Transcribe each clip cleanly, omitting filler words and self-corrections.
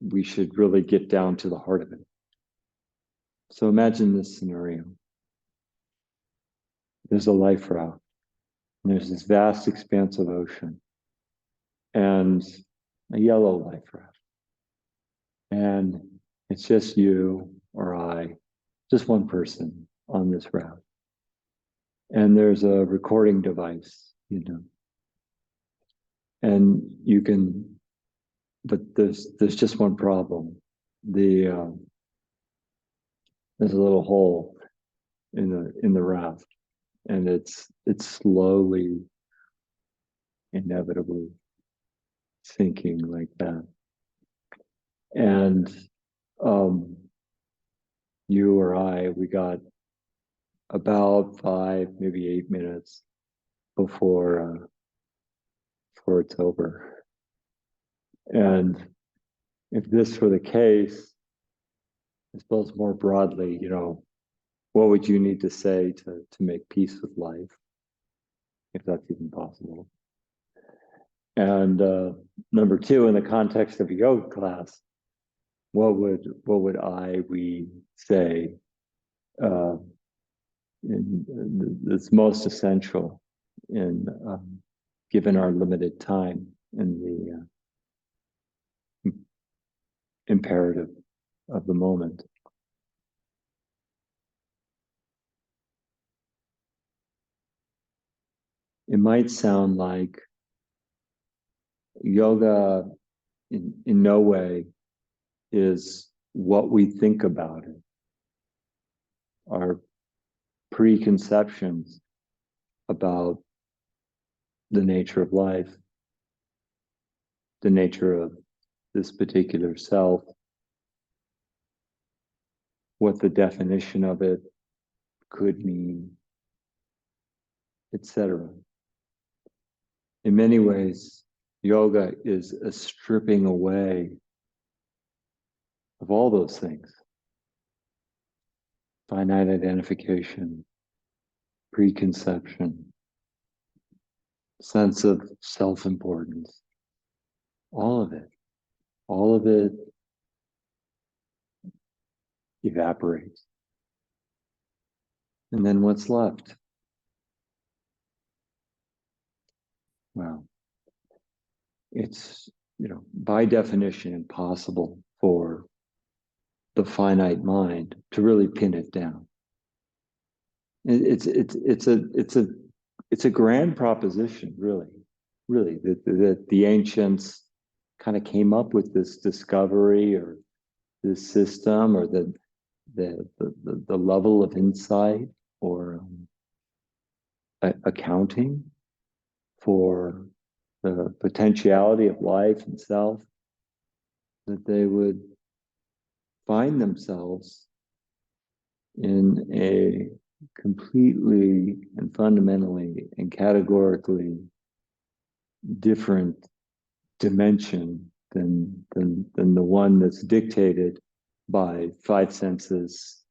we should really get down to the heart of it. So imagine this scenario. There's a life raft, and there's this vast expanse of ocean, and a yellow life raft. And it's just you or I, just one person on this raft. And there's a recording device, and you can, but there's just one problem. There's a little hole in the raft, and it's slowly, inevitably sinking like that. And you or I, we got about 5, maybe 8 minutes before it's over. And if this were the case, I suppose more broadly, what would you need to say to make peace with life, if that's even possible? And number 2, in the context of a yoga class, what would we say that's most essential in given our limited time and the imperative of the moment? It might sound like yoga in no way is what we think about it. Our preconceptions about the nature of life, the nature of this particular self, what the definition of it could mean, etc. In many ways, yoga is a stripping away of all those things. Finite identification, preconception, sense of self-importance, all of it evaporates. And then what's left? Well, it's, by definition, impossible for the finite mind to really pin it down. It's a grand proposition, really, that the ancients kind of came up with this discovery or this system or the level of insight or accounting for the potentiality of life and self, that they would find themselves in a completely and fundamentally and categorically different dimension than the one that's dictated by 5 senses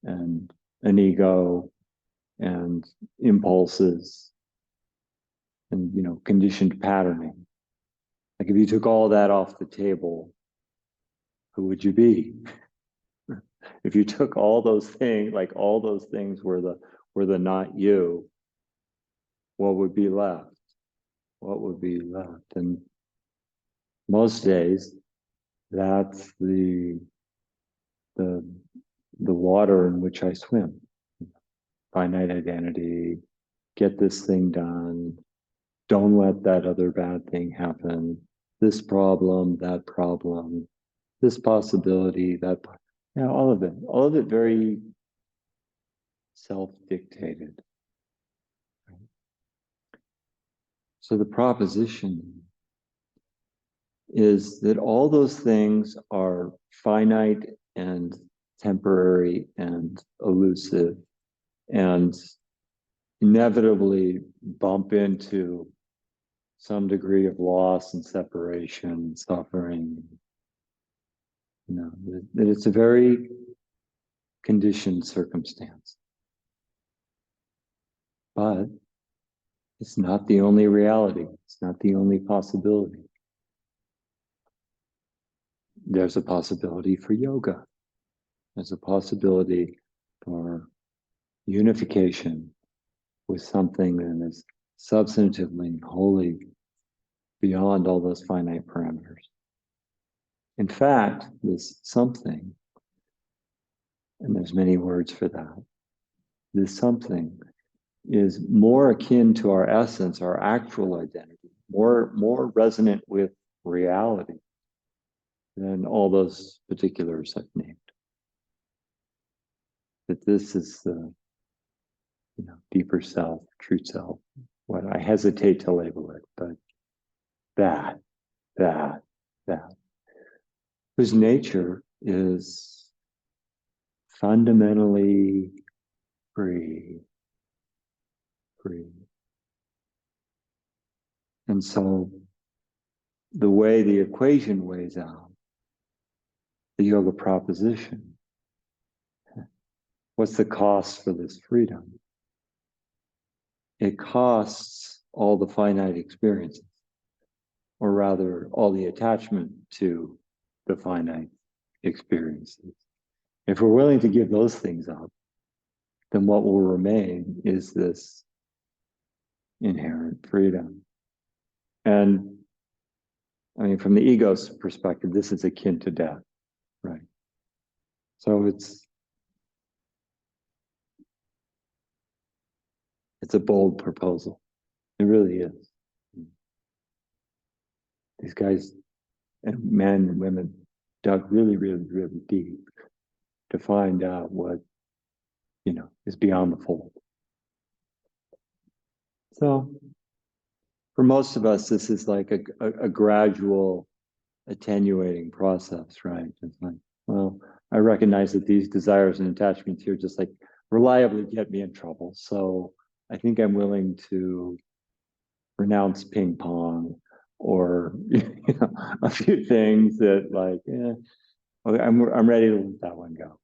and an ego and impulses and conditioned patterning. Like if you took all that off the table, who would you be? If you took all those things, like all those things were the not you, what would be left? What would be left? And most days, that's the water in which I swim. Finite identity, get this thing done, don't let that other bad thing happen, this problem, that problem, this possibility, that, all of it very self-dictated. So the proposition is that all those things are finite and temporary and elusive and inevitably bump into some degree of loss and separation and suffering. That it's a very conditioned circumstance. But it's not the only reality. It's not the only possibility. there's a possibility for yoga. There's a possibility for unification with something that is substantively wholly beyond all those finite parameters. In fact, this something, and there's many words for that, this something is more akin to our essence, our actual identity, more resonant with reality than all those particulars I've named. That this is the deeper self, true self, what I hesitate to label it, but that, whose nature is fundamentally free. And so the way the equation weighs out, the yoga proposition, what's the cost for this freedom? It costs all the finite experiences, or rather all the attachment to the finite experiences. If we're willing to give those things up, then what will remain is this inherent freedom. And I mean, from the ego's perspective, this is akin to death, right? So it's a bold proposal. It really is. These guys, and men and women, dug really, really, really deep to find out what, is beyond the fold. So for most of us, this is like a gradual attenuating process, right? It's like, well, I recognize that these desires and attachments here just like reliably get me in trouble. So I think I'm willing to renounce ping pong or a few things that like, okay, I'm ready to let that one go.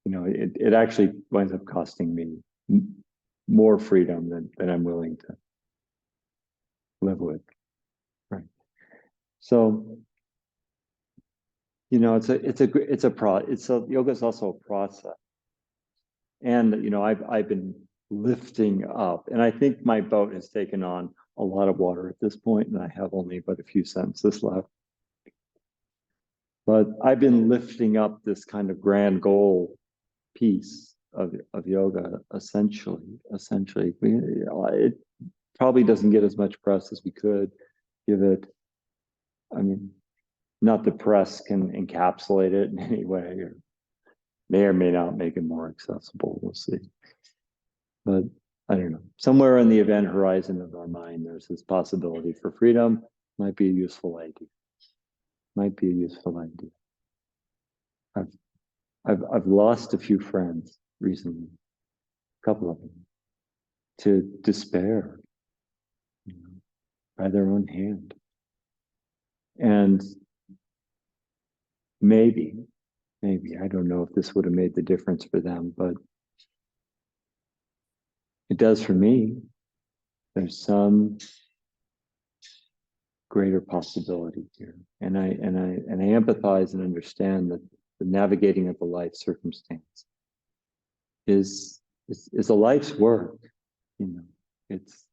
It actually winds up costing me more freedom than I'm willing to live with, right? So, yoga is also a process, and I've been lifting up, and I think my boat has taken on a lot of water at this point, and I have only but a few sentences left. But I've been lifting up this kind of grand goal piece of yoga, essentially. It probably doesn't get as much press as we could give it. I mean, not the press can encapsulate it in any way, or may or may not make it more accessible. We'll see. But I don't know. Somewhere in the event horizon of our mind, there's this possibility for freedom. Might be a useful idea. I've lost a few friends recently, a couple of them, to despair, by their own hand. And maybe, I don't know if this would have made the difference for them, but it does for me. There's some greater possibility here. And I empathize and understand that the navigating of the life circumstance is a life's work. It's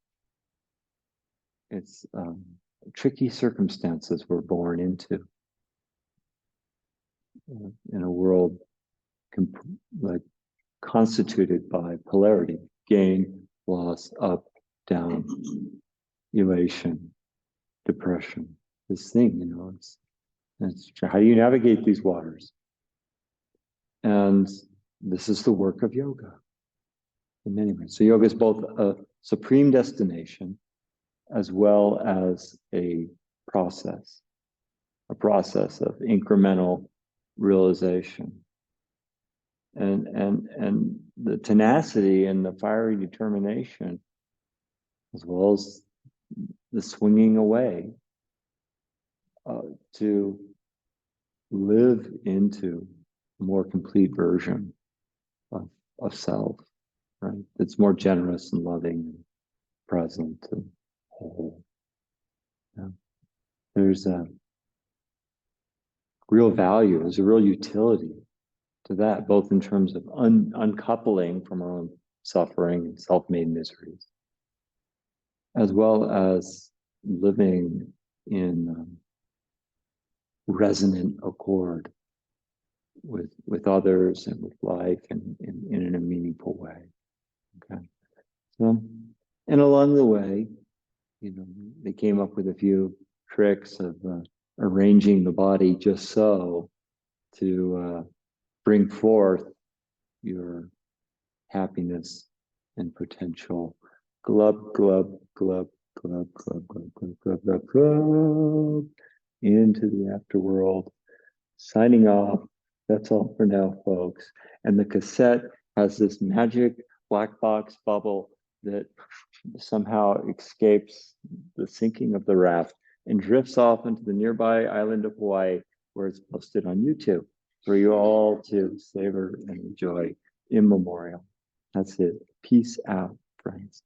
tricky circumstances we're born into in a world constituted by polarity, gain, loss, up, down, elation, depression. This thing, it's how do you navigate these waters? And this is the work of yoga in many ways. So yoga is both a supreme destination as well as a process of incremental realization. And the tenacity and the fiery determination, as well as the swinging away to live into a more complete version of self, right? It's more generous and loving and present and whole. Yeah. There's real value, there's a real utility to that, both in terms of uncoupling from our own suffering and self-made miseries, as well as living in resonant accord with others and with life and in a meaningful way. Okay. So, and along the way, they came up with a few tricks of arranging the body just so to bring forth your happiness and potential. Glub, glub, glub, glub, glub, glub, glub, glub, glub, glub, into the afterworld. Signing off. That's all for now, folks. And the cassette has this magic black box bubble that somehow escapes the sinking of the raft and drifts off into the nearby island of Hawaii, where it's posted on YouTube for you all to savor and enjoy in memorial. That's it. Peace out, friends.